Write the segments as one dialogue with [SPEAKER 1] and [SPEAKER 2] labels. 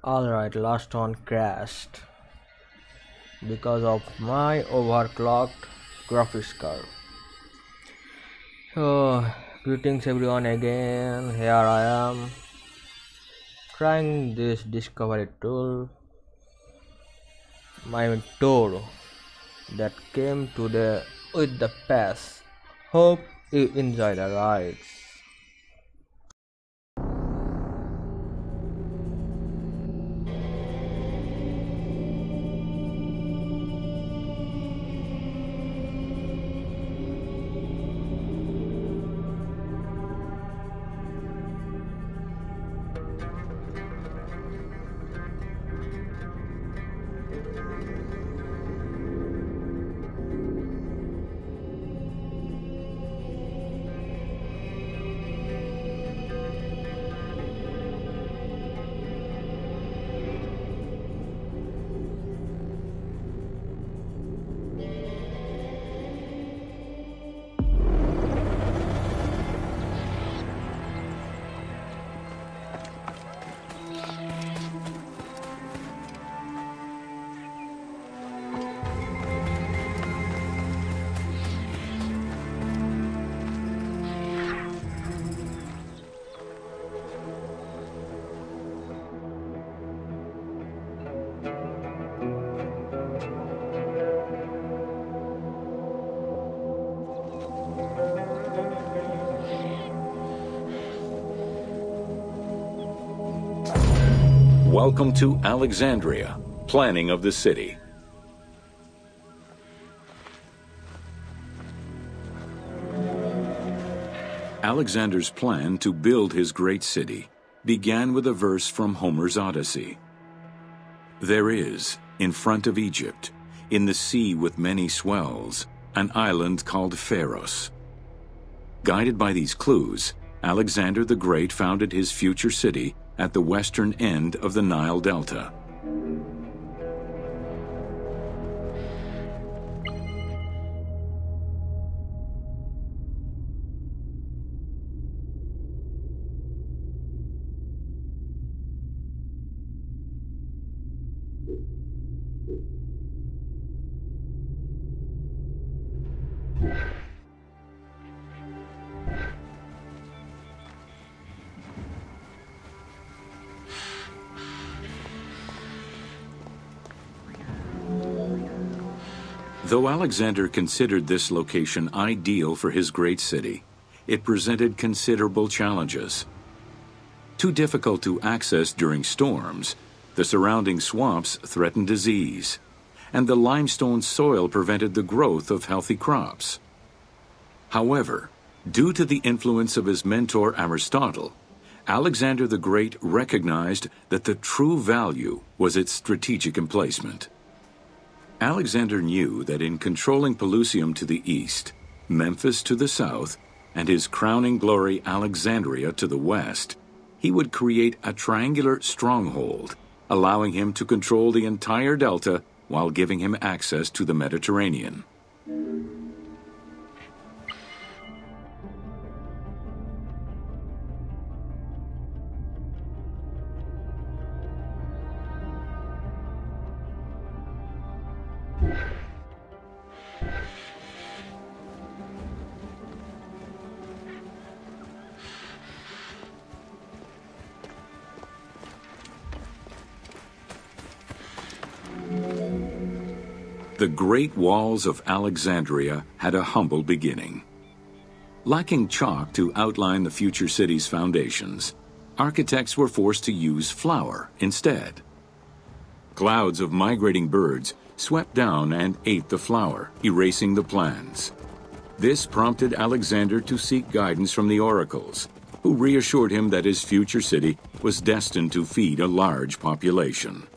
[SPEAKER 1] Alright, last one crashed because of my overclocked graphics card. So, greetings everyone again. Here I am trying this discovery tool, my tour that came today with the pass. Hope you enjoy the rides.
[SPEAKER 2] Welcome to Alexandria, planning of the city. Alexander's plan to build his great city began with a verse from Homer's Odyssey. There is, in front of Egypt, in the sea with many swells, an island called Pharos. Guided by these clues, Alexander the Great founded his future city at the western end of the Nile Delta. Though Alexander considered this location ideal for his great city, it presented considerable challenges. Too difficult to access during storms, the surrounding swamps threatened disease, and the limestone soil prevented the growth of healthy crops. However, due to the influence of his mentor Aristotle, Alexander the Great recognized that the true value was its strategic emplacement. Alexander knew that in controlling Pelusium to the east, Memphis to the south, and his crowning glory Alexandria to the west, he would create a triangular stronghold, allowing him to control the entire delta while giving him access to the Mediterranean. The Great Walls of Alexandria had a humble beginning. Lacking chalk to outline the future city's foundations, architects were forced to use flour instead. Clouds of migrating birds swept down and ate the flour, erasing the plans. This prompted Alexander to seek guidance from the oracles, who reassured him that his future city was destined to feed a large population.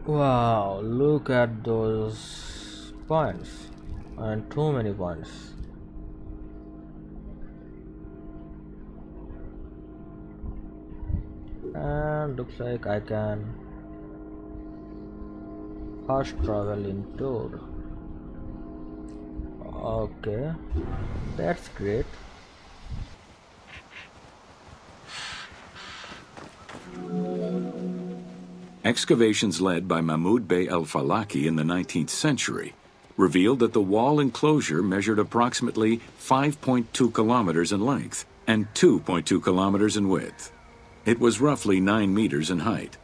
[SPEAKER 1] Wow, look at those points, and too many points. And looks like I can fast travel in tour. Okay, that's great.
[SPEAKER 2] Excavations led by Mahmud Bey al-Falaki in the 19th century revealed that the wall enclosure measured approximately 5.2 kilometers in length and 2.2 kilometers in width. It was roughly 9 meters in height.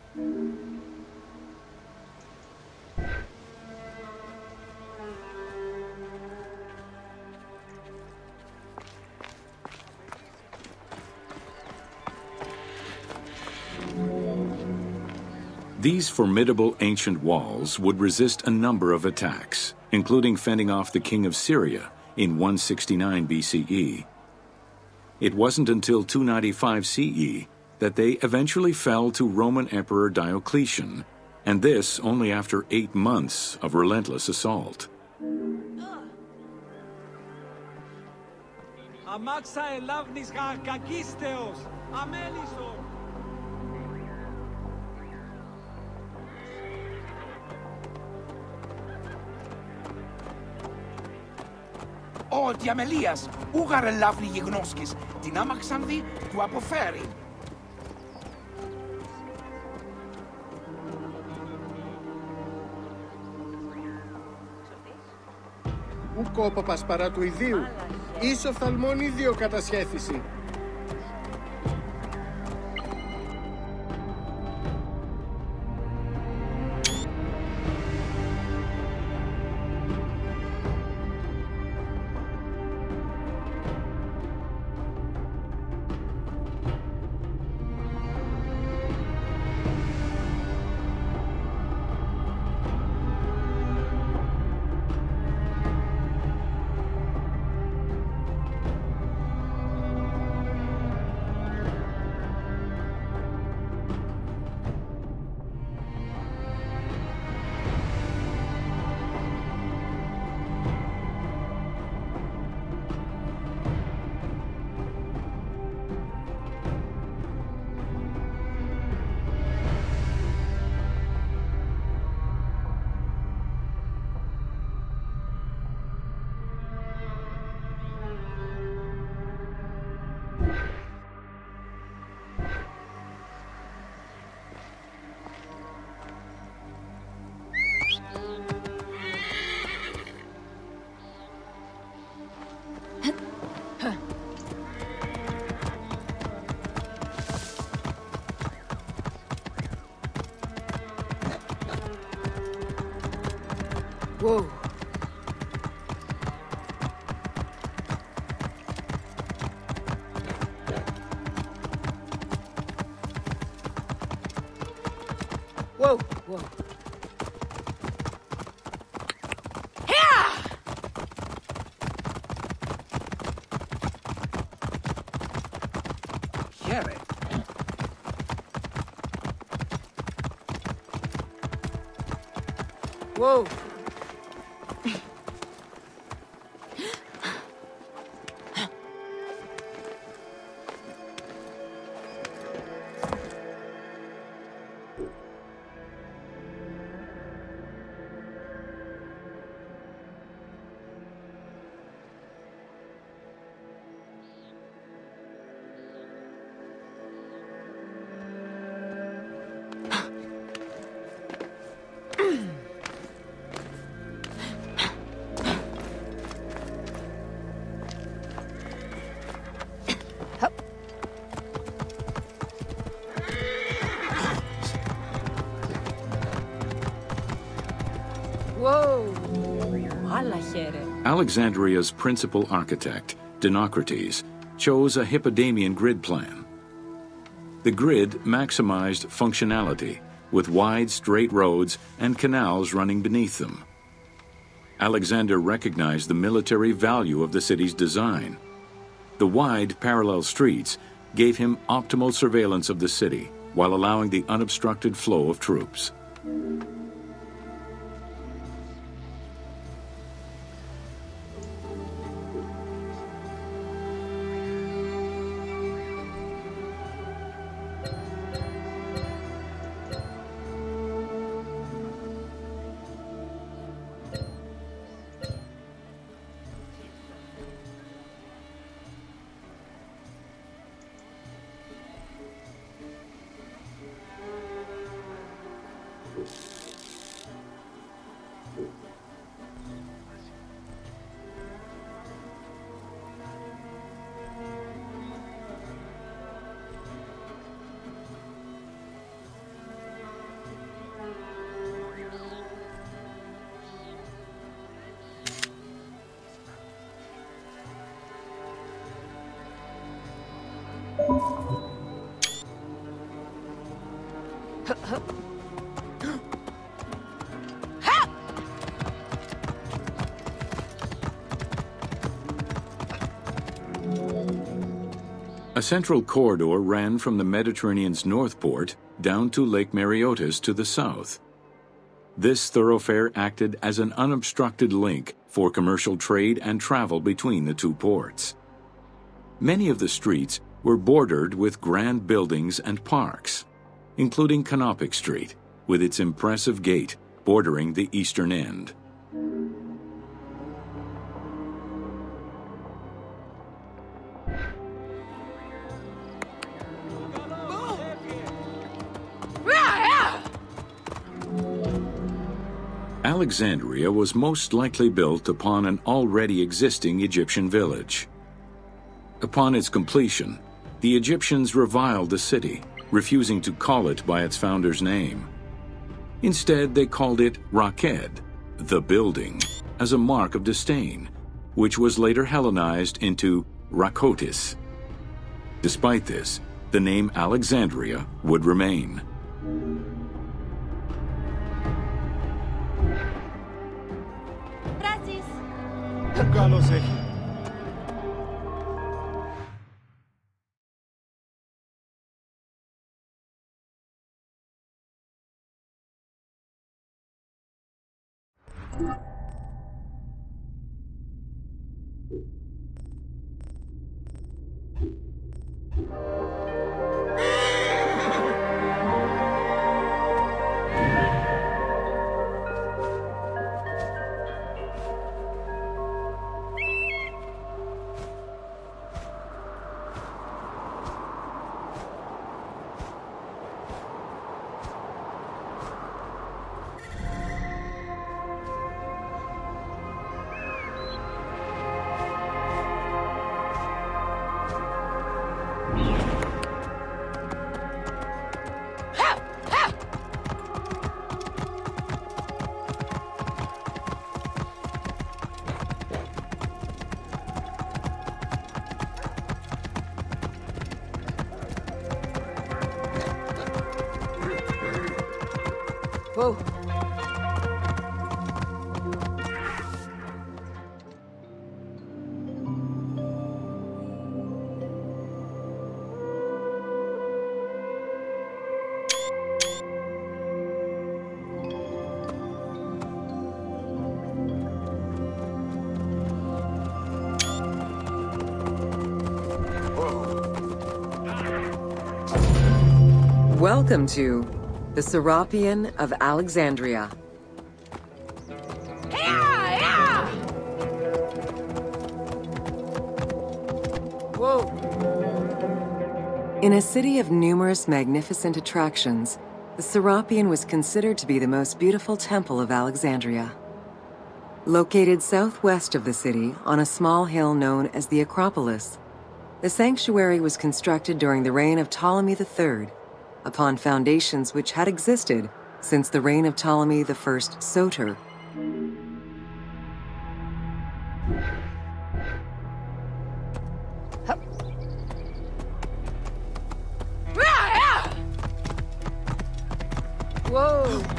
[SPEAKER 2] These formidable ancient walls would resist a number of attacks, including fending off the king of Syria in 169 BCE. It wasn't until 295 CE that they eventually fell to Roman Emperor Diocletian, and this only after 8 months of relentless assault.
[SPEAKER 3] Ο διαμελίας, ούγαρε λαύνη γιγνώσκης, την άμαξαν δι του αποφέρει.
[SPEAKER 4] Ουκόπαπας παρά του ιδίου, ίσο φθαλμόν ίδιο κατασχέθηση.
[SPEAKER 3] Whoa. Whoa, whoa. Here. Whoa.
[SPEAKER 2] Alexandria's principal architect, Dinocrates, chose a Hippodamian grid plan. The grid maximized functionality, with wide, straight roads and canals running beneath them. Alexander recognized the military value of the city's design. The wide, parallel streets gave him optimal surveillance of the city, while allowing the unobstructed flow of troops. A central corridor ran from the Mediterranean's north port down to Lake Mareotis to the south. This thoroughfare acted as an unobstructed link for commercial trade and travel between the two ports. Many of the streets were bordered with grand buildings and parks, including Canopic Street, with its impressive gate bordering the eastern end. Alexandria was most likely built upon an already existing Egyptian village. Upon its completion, the Egyptians reviled the city, refusing to call it by its founder's name. Instead, they called it Raked, the building, as a mark of disdain, which was later Hellenized into Rakotis. Despite this, the name Alexandria would remain.
[SPEAKER 5] Καλώς έχει.
[SPEAKER 6] Whoa. Welcome to the Serapion of Alexandria. Whoa. In a city of numerous magnificent attractions, the Serapion was considered to be the most beautiful temple of Alexandria. Located southwest of the city on a small hill known as the Acropolis, the sanctuary was constructed during the reign of Ptolemy III, upon foundations which had existed since the reign of Ptolemy I Soter. Whoa!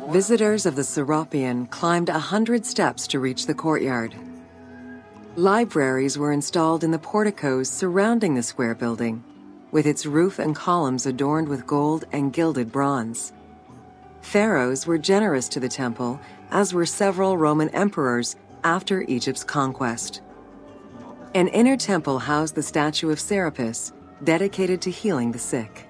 [SPEAKER 6] Visitors of the Serapion climbed 100 steps to reach the courtyard. Libraries were installed in the porticos surrounding the square building, with its roof and columns adorned with gold and gilded bronze. Pharaohs were generous to the temple, as were several Roman emperors after Egypt's conquest. An inner temple housed the statue of Serapis, dedicated to healing the sick.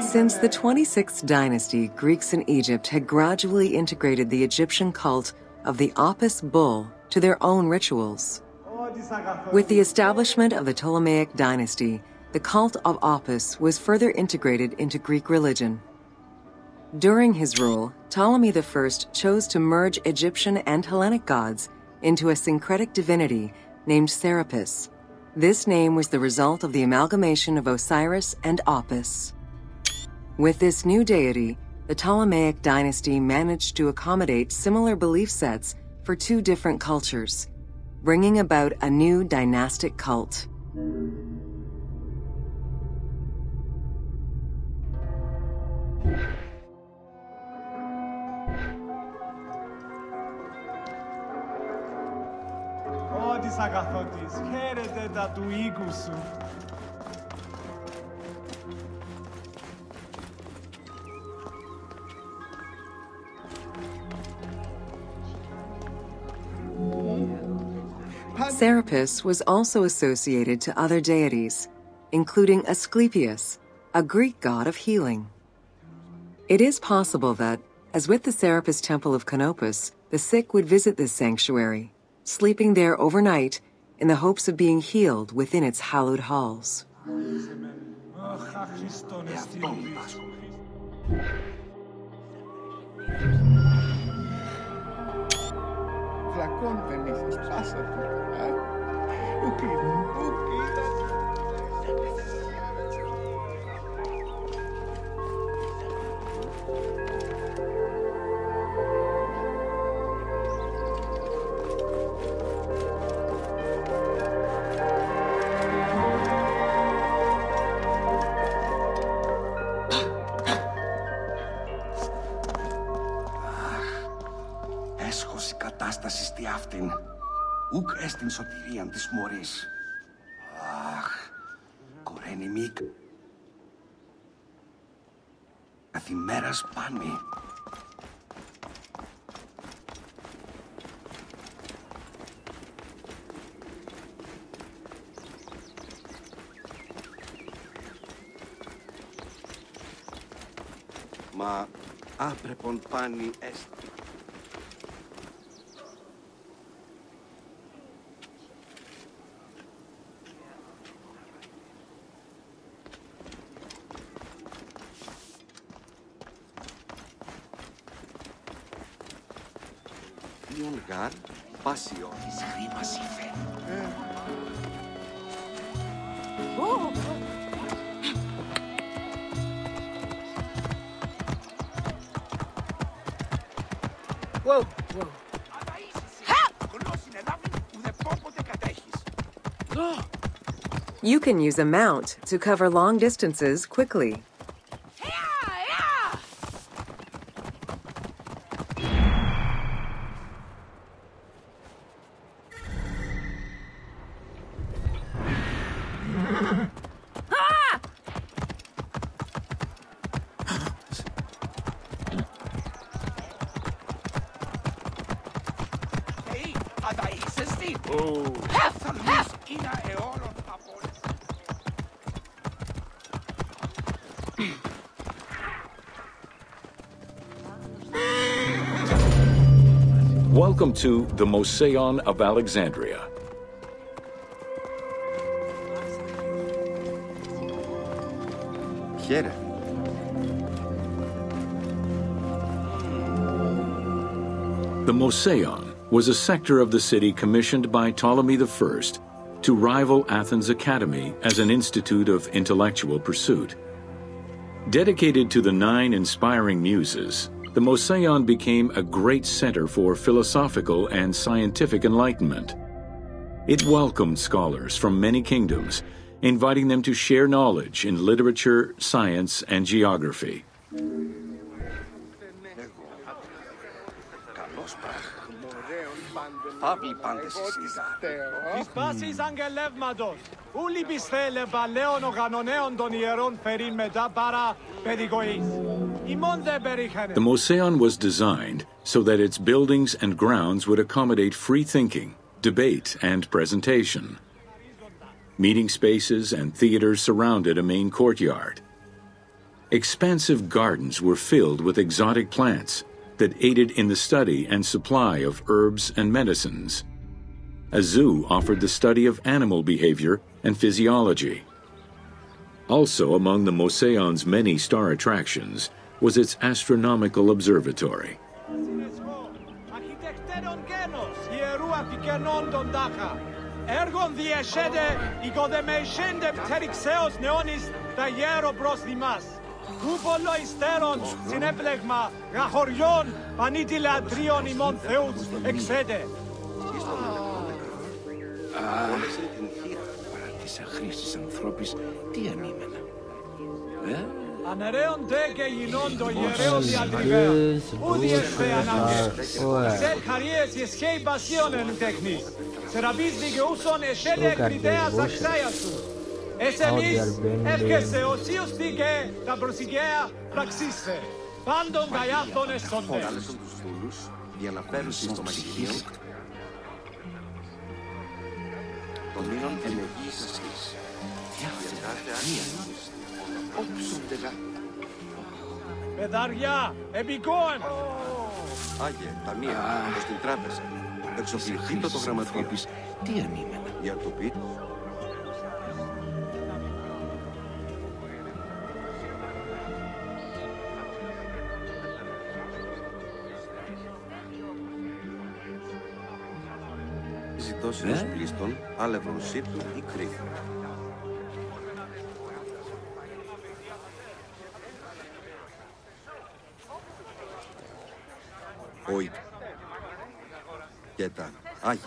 [SPEAKER 6] Since the 26th dynasty, Greeks in Egypt had gradually integrated the Egyptian cult of the Apis bull to their own rituals. With the establishment of the Ptolemaic dynasty, the cult of Apis was further integrated into Greek religion. During his rule, Ptolemy I chose to merge Egyptian and Hellenic gods into a syncretic divinity named Serapis. This name was the result of the amalgamation of Osiris and Apis. With this new deity, the Ptolemaic dynasty managed to accommodate similar belief sets for two different cultures, bringing about a new dynastic cult.
[SPEAKER 5] της αγαθότης, χαίρετε τα του οίκου σου.
[SPEAKER 6] Serapis was also associated to other deities, including Asclepius, a Greek god of healing. It is possible that, as with the Serapis Temple of Canopus, the sick would visit this sanctuary, sleeping there overnight in the hopes of being healed within its hallowed halls.
[SPEAKER 4] Φλακών δεν είχες, πάσα του.
[SPEAKER 3] Έσχος η κατάσταση στη αυτήν. Ουκ έστιν σωτηρίαν της μωρής. Αχ, κορένι μη. Καθημέρα σπάνι. Μα άπρεπον πάνι έστιν. Ιονγάρ, πάσιο. Της χρήμας υφέ.
[SPEAKER 4] Wow, wow.
[SPEAKER 6] You can use a mount to cover long distances quickly.
[SPEAKER 2] Welcome to the Mosaeon of Alexandria.
[SPEAKER 7] Χαίρε.
[SPEAKER 2] The Mouseion was a sector of the city commissioned by Ptolemy I to rival Athens' Academy as an institute of intellectual pursuit. Dedicated to the 9 inspiring muses, the Mouseion became a great center for philosophical and scientific enlightenment. It welcomed scholars from many kingdoms, inviting them to share knowledge in literature, science, and geography.
[SPEAKER 5] Τις πάσης αγγελεύματος, ούλοι πιστεύε παλαιών οργανωνέων των ιερών φερήν μετά παρά παιδικοής. Ημών δεν περιχαίνε.
[SPEAKER 2] The Mouseion was designed so that its buildings and grounds would accommodate free thinking, debate, and presentation. Meeting spaces and theaters surrounded a main courtyard. Expansive gardens were filled with exotic plants that aided in the study and supply of herbs and medicines. A zoo offered the study of animal behavior and physiology. Also among the Mouseion's many star attractions was its astronomical observatory.
[SPEAKER 5] Έργον διεσέτε, οικοδεμεϊσέντε πτεριξέως νεώνης τα γέρο προς δημάς. Κούπολο υστέρων, συνέπλεγμα, γαχωριών, πανίτη λατρείων ημών Θεούς, εξέτε.
[SPEAKER 3] Παρά τις αχρήσεις ανθρώπης, τι ανήμενα.
[SPEAKER 5] Ανερέων δε και γινών το ιερέο διατριβέα, ούδι εσφέ ανάγκε. Σερ χαρίες εσχέι πασίων εν τέχνης, σεραβείς δικαιούσον εσέτε κριτέας αξάια σου. Εσεμείς εύχεσαι οσίους δίκαι τα προσικαία πραξίστε, πάντων καϊάθων εσόντες.
[SPEAKER 7] Τους δούλους διαναφέρουσι στο μαγικείο των μήνων ενεργής ασκής. Διεργάται ανίανος.
[SPEAKER 5] Παιδαριά, επικόεν!
[SPEAKER 7] Άγιε, ταμεία, προς την τράπεζα. Εξοπλιστείτε το γραμματείο.
[SPEAKER 3] Τι ανήμενα.
[SPEAKER 7] Για το πείτε. Ζητώσεως πλήστων, άλευρον σύπτου ή κρύφου. Όχι. Και τα Άγιε.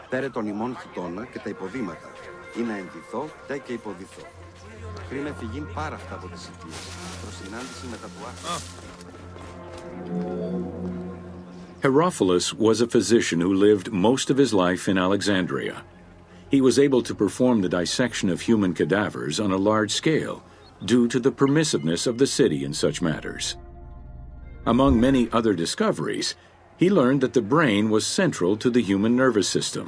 [SPEAKER 7] Φέρε τον ημών χιτώνα και τα υποδήματα, ή να ενδυθώ, δε και υποδυθώ. Κρίμε φυγήν πάρα αυτά από τις οικίες, προς συνάντηση μετά του άθλου.
[SPEAKER 2] Herophilus was a physician who lived most of his life in Alexandria. He was able to perform the dissection of human cadavers on a large scale due to the permissiveness of the city in such matters. Among many other discoveries, he learned that the brain was central to the human nervous system.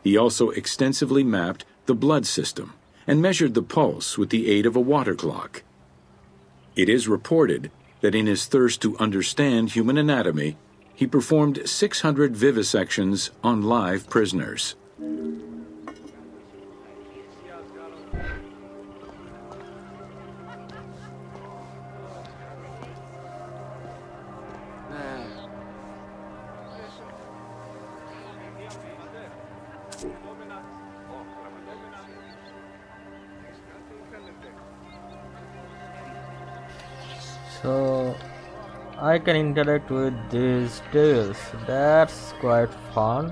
[SPEAKER 2] He also extensively mapped the blood system and measured the pulse with the aid of a water clock. It is reported that in his thirst to understand human anatomy, he performed 600 vivisections on live prisoners.
[SPEAKER 1] So I can interact with these tales. That's quite fun.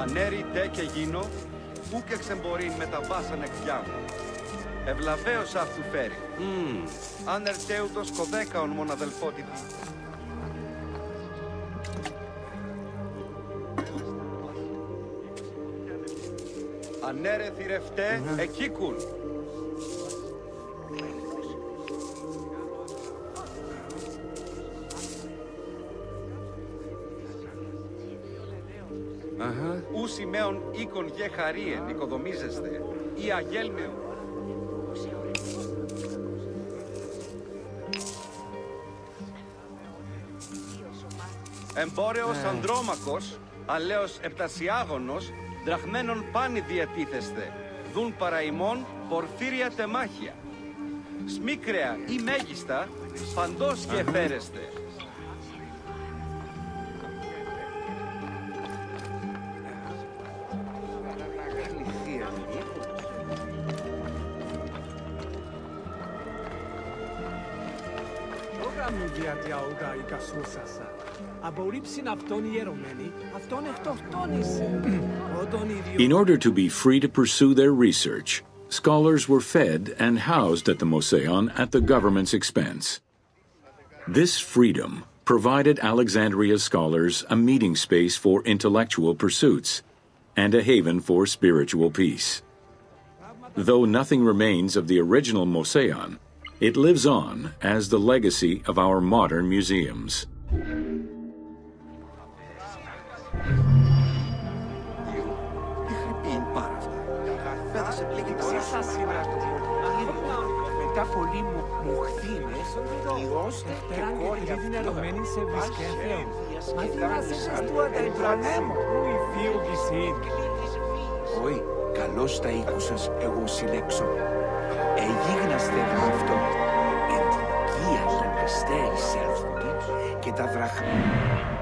[SPEAKER 7] Ανέρι ντε και γίνω, ούκ εξεμπορήν με τα βάσαν εκδιά μου. Ευλαβαίος αυτού φέρει. Αν ερτέουτος κοδέκαον μοναδελφότητα. Ανέρε θηρευτέ, εκείκουν. Ου σημαίων οίκων γε χαρίεν οικοδομίζεστε, ή αγέλμεων. Εμπόρεος Ανδρόμακος, αλέος επτασιάγωνος, δραχμένων πάνη διατίθεστε, δουν παρά ημών πορφύρια τεμάχια. Σμίκραια ή μέγιστα, παντός και εφαίρεστε.
[SPEAKER 2] In order to be free to pursue their research, scholars were fed and housed at the Mouseion at the government's expense. This freedom provided Alexandria's scholars a meeting space for intellectual pursuits and a haven for spiritual peace. Though nothing remains of the original Mouseion, it lives on as the legacy of our modern museums.
[SPEAKER 3] Μετά πολύ μου χθήνες, ιός και κόρια
[SPEAKER 5] ενωμένοι σε βρισκέθεων. Μα θυμάσαι του ανταϊπλανέμου, ου υφίουγησιν.
[SPEAKER 3] Όχι, καλώς τα ήκουσας εγώ συλλέξω. Εγίγναστε αυτό, εν την οικία γυμναστέ εισέλθονται και τα δραχμένα.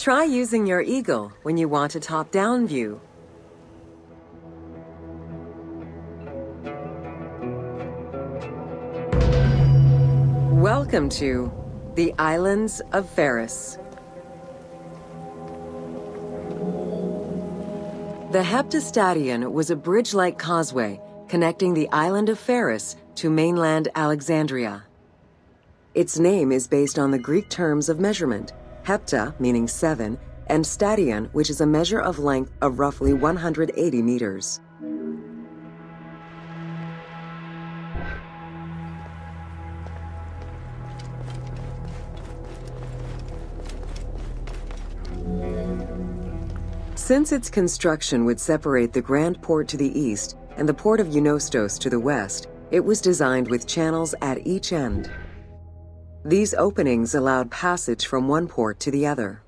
[SPEAKER 6] Try using your eagle when you want a top-down view. Welcome to the Islands of Pharis. The Heptastadion was a bridge-like causeway connecting the island of Pharis to mainland Alexandria. Its name is based on the Greek terms of measurement, hepta, meaning 7, and stadion, which is a measure of length of roughly 180 meters. Since its construction would separate the Grand Port to the east and the port of Eunostos to the west, it was designed with channels at each end. These openings allowed passage from one port to the other.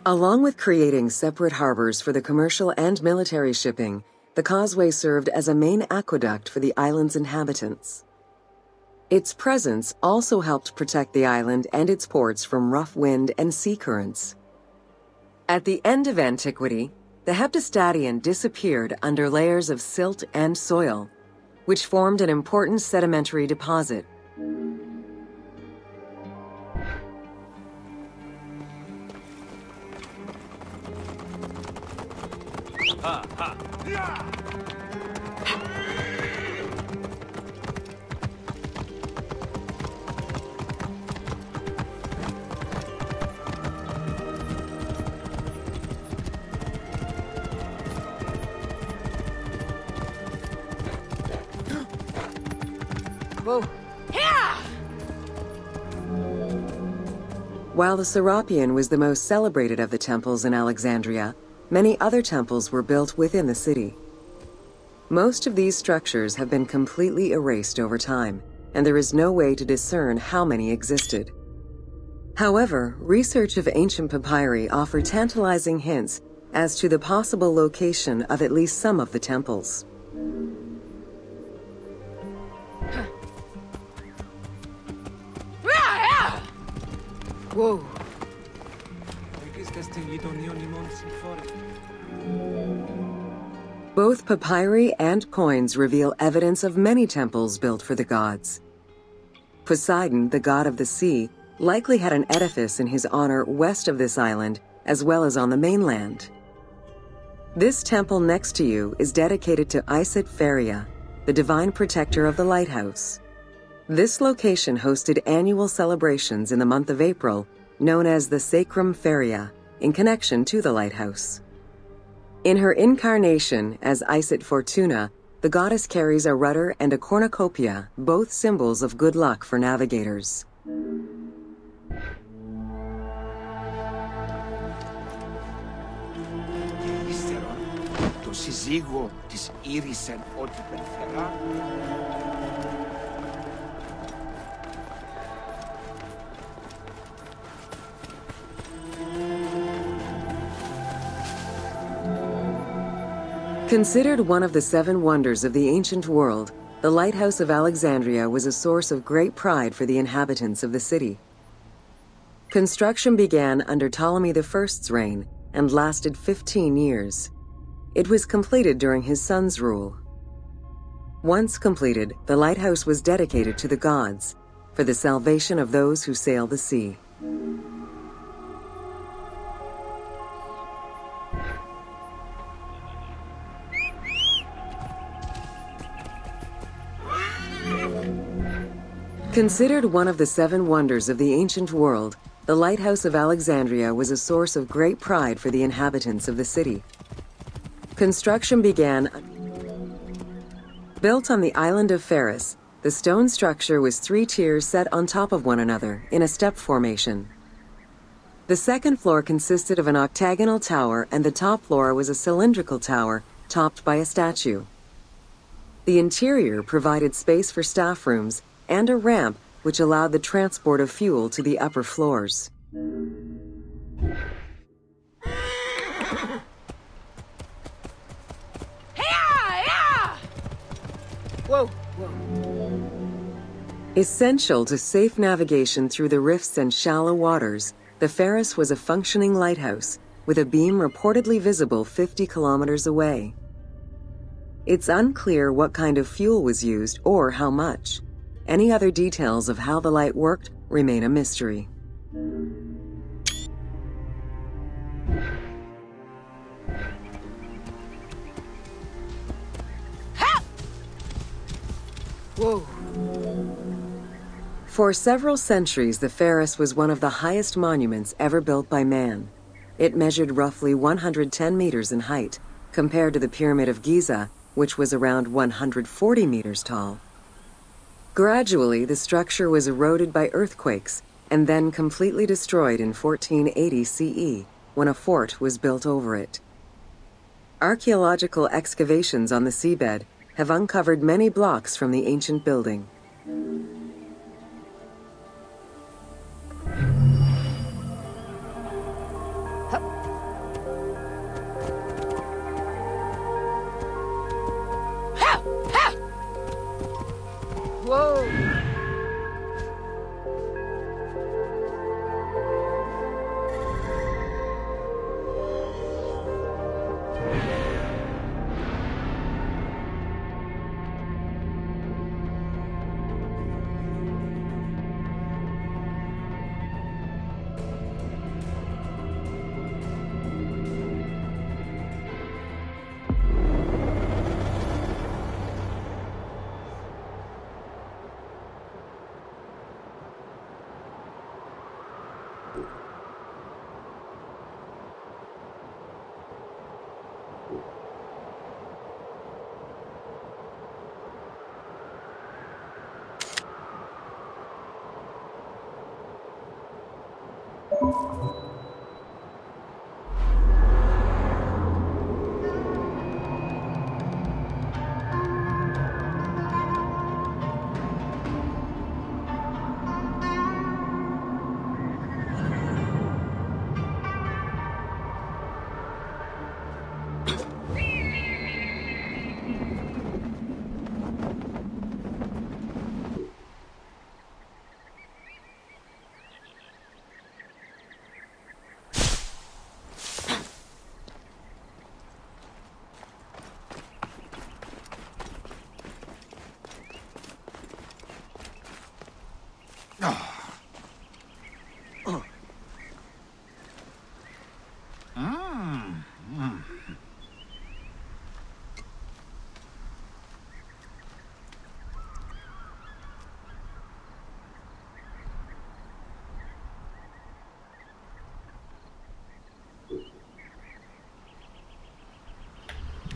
[SPEAKER 6] Along with creating separate harbors for the commercial and military shipping, the causeway served as a main aqueduct for the island's inhabitants. Its presence also helped protect the island and its ports from rough wind and sea currents. At the end of antiquity, the Heptastadion disappeared under layers of silt and soil, which formed an important sedimentary deposit, While the Serapion was the most celebrated of the temples in Alexandria, many other temples were built within the city. Most of these structures have been completely erased over time, and there is no way to discern how many existed. However, research of ancient papyri offer tantalizing hints as to the possible location of at least some of the temples.
[SPEAKER 8] Whoa.
[SPEAKER 6] Both papyri and coins reveal evidence of many temples built for the gods. Poseidon, the god of the sea, likely had an edifice in his honor west of this island, as well as on the mainland. This temple next to you is dedicated to SAPPHIRE, the divine protector of the lighthouse. This location hosted annual celebrations in the month of April, known as the Sacrum Feria, in connection to the lighthouse. In her incarnation as Isis Fortuna, the goddess carries a rudder and a cornucopia, both symbols of good luck for navigators.
[SPEAKER 3] Ύστερον, το συζύγο της ήρησεν ό,τι πενθερά.
[SPEAKER 6] Considered one of the seven wonders of the ancient world, the Lighthouse of Alexandria was a source of great pride for the inhabitants of the city. Construction began under Ptolemy I's reign and lasted 15 years. It was completed during his son's rule. Once completed, the lighthouse was dedicated to the gods for the salvation of those who sail the sea. Considered one of the seven wonders of the ancient world, the Lighthouse of Alexandria was a source of great pride for the inhabitants of the city. Construction began. Built on the island of Pharos, the stone structure was 3 tiers set on top of one another in a step formation. The second floor consisted of an octagonal tower, and the top floor was a cylindrical tower topped by a statue. The interior provided space for staff rooms and a ramp which allowed the transport of fuel to the upper floors.
[SPEAKER 8] Whoa.
[SPEAKER 6] Essential to safe navigation through the rifts and shallow waters, the Pharos was a functioning lighthouse with a beam reportedly visible 50 kilometers away. It's unclear what kind of fuel was used or how much. Any other details of how the light worked remain a mystery.
[SPEAKER 8] Whoa.
[SPEAKER 6] For several centuries, the Pharos was one of the highest monuments ever built by man. It measured roughly 110 meters in height, compared to the Pyramid of Giza, which was around 140 meters tall. Gradually, the structure was eroded by earthquakes and then completely destroyed in 1480 CE, when a fort was built over it. Archaeological excavations on the seabed have uncovered many blocks from the ancient building.
[SPEAKER 8] Whoa.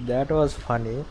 [SPEAKER 1] That was funny.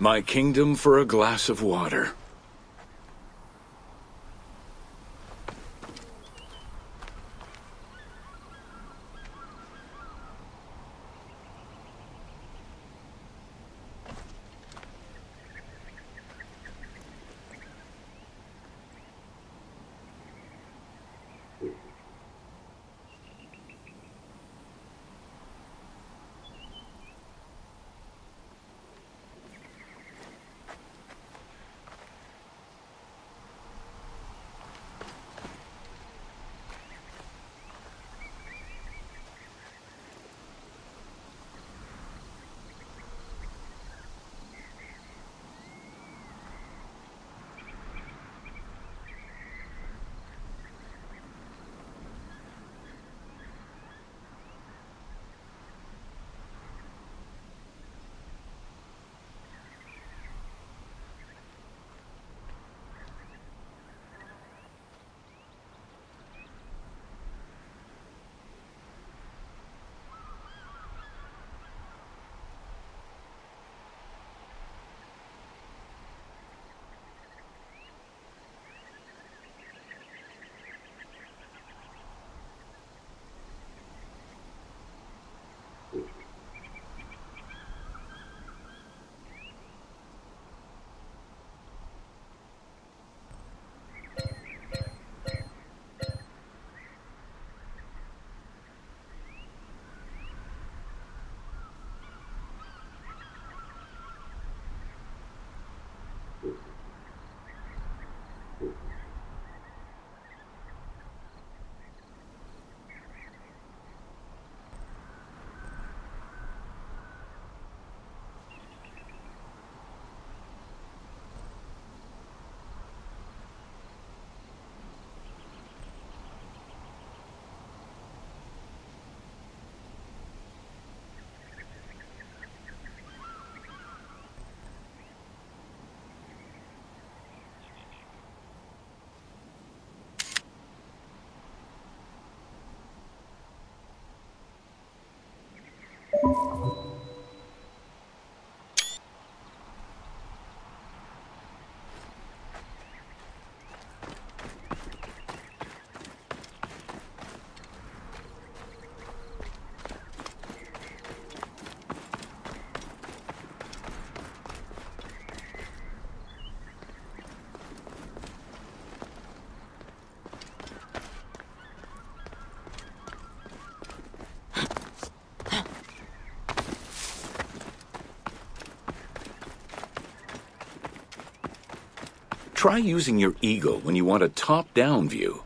[SPEAKER 2] My kingdom for a glass of water. Try using your eagle when you want a top-down view.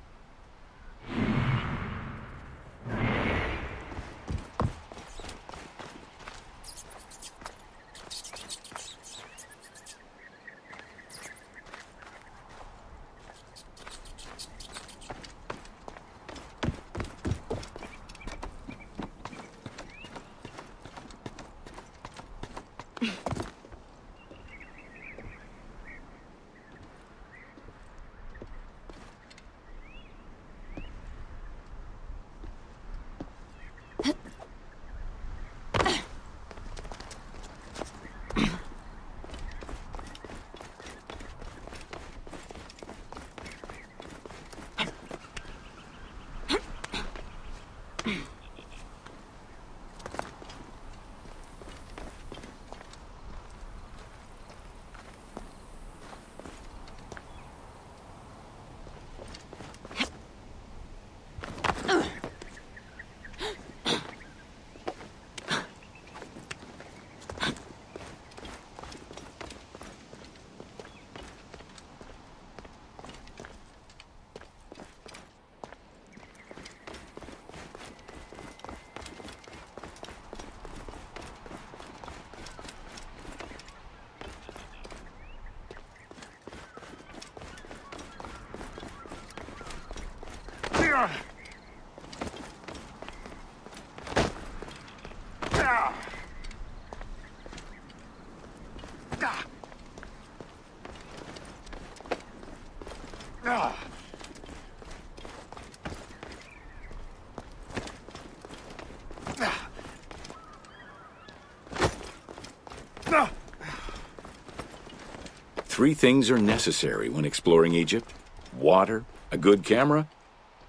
[SPEAKER 2] Three things are necessary when exploring Egypt: water, a good camera,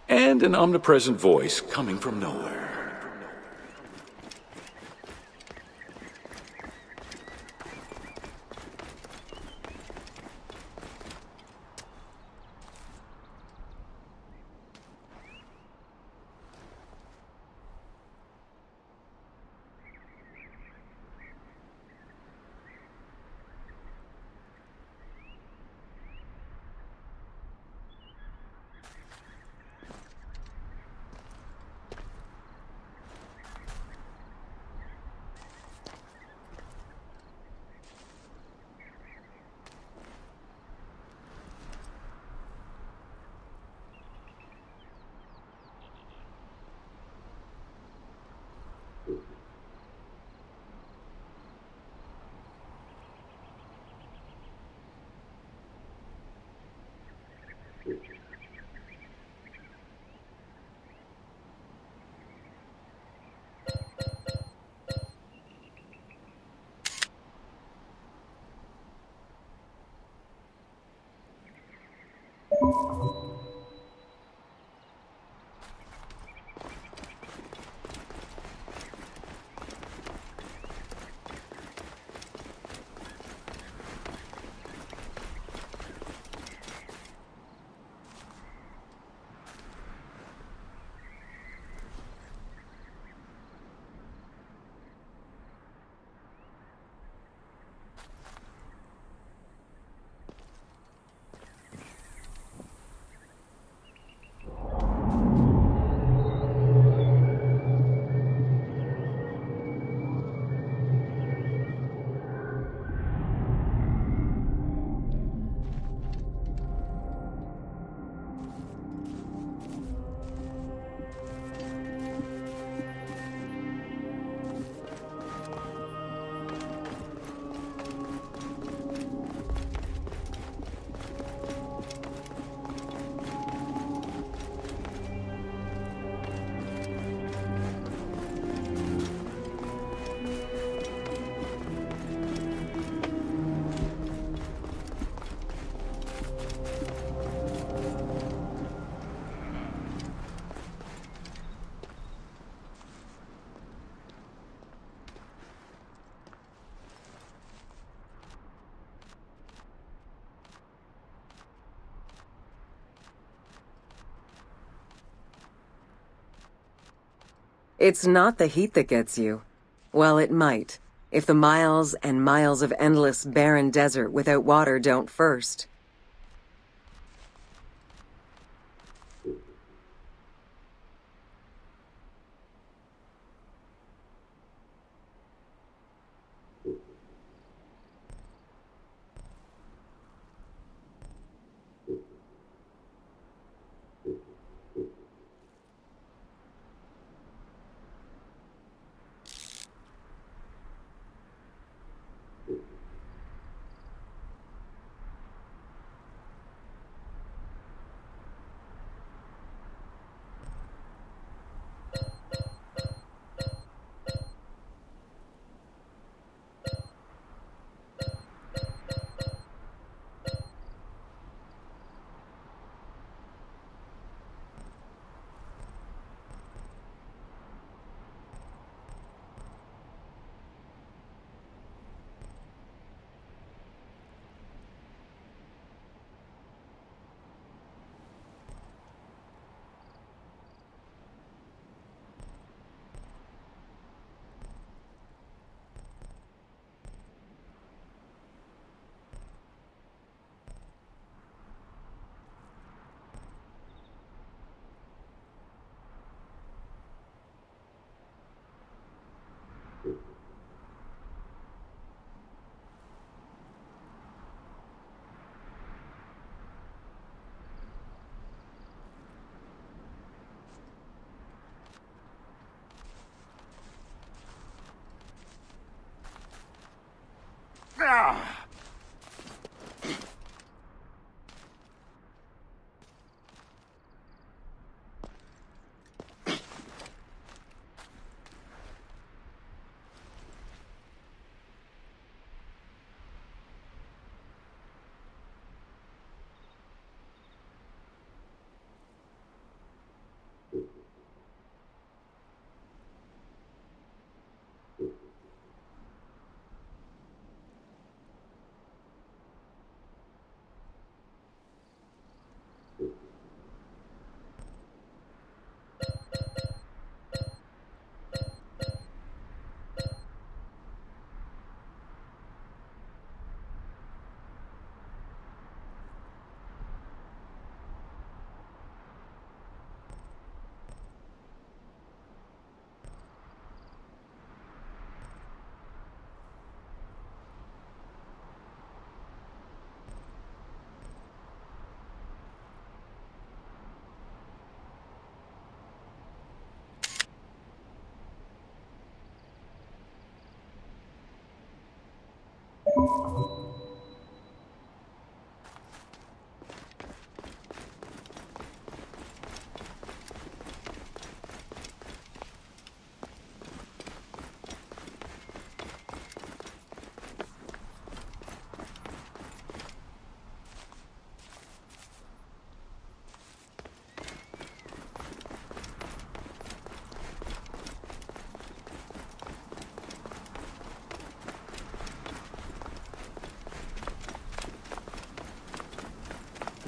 [SPEAKER 2] and an omnipresent voice coming from nowhere.
[SPEAKER 6] It's not the heat that gets you. Well, it might, if the miles and miles of endless barren desert without water don't first.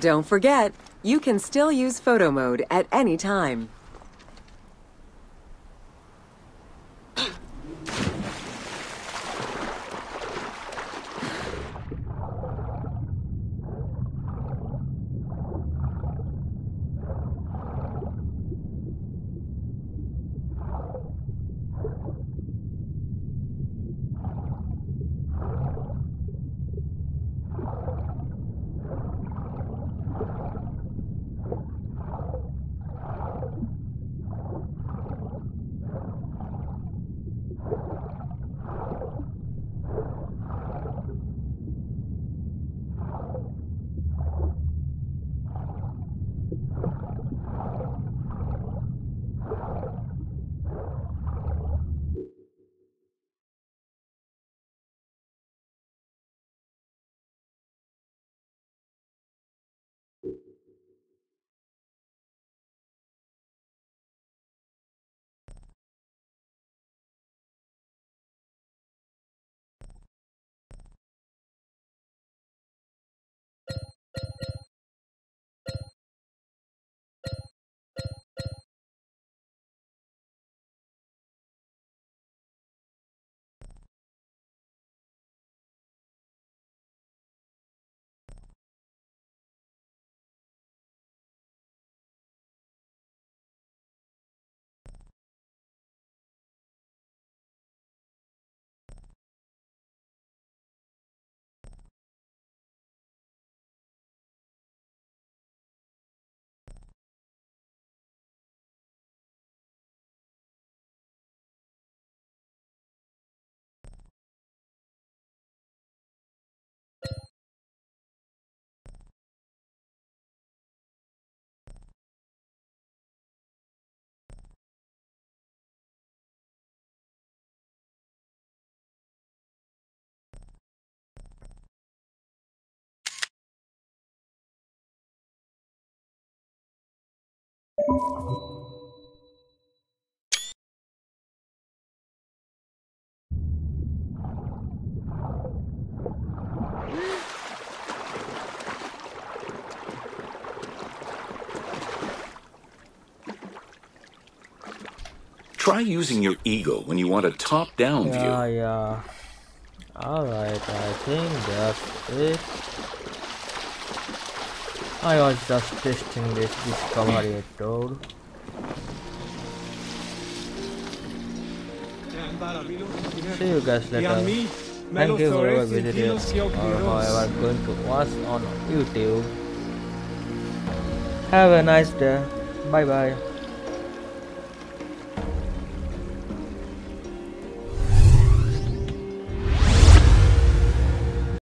[SPEAKER 6] Don't forget, you can still use photo mode at any time.
[SPEAKER 2] Try using your eagle when you want a top-down view.
[SPEAKER 1] Yeah. Alright, I think that's it. I was just testing this discovery tool. See you guys later. Thank you for visiting or however going to watch on YouTube. Have a nice day. Bye bye.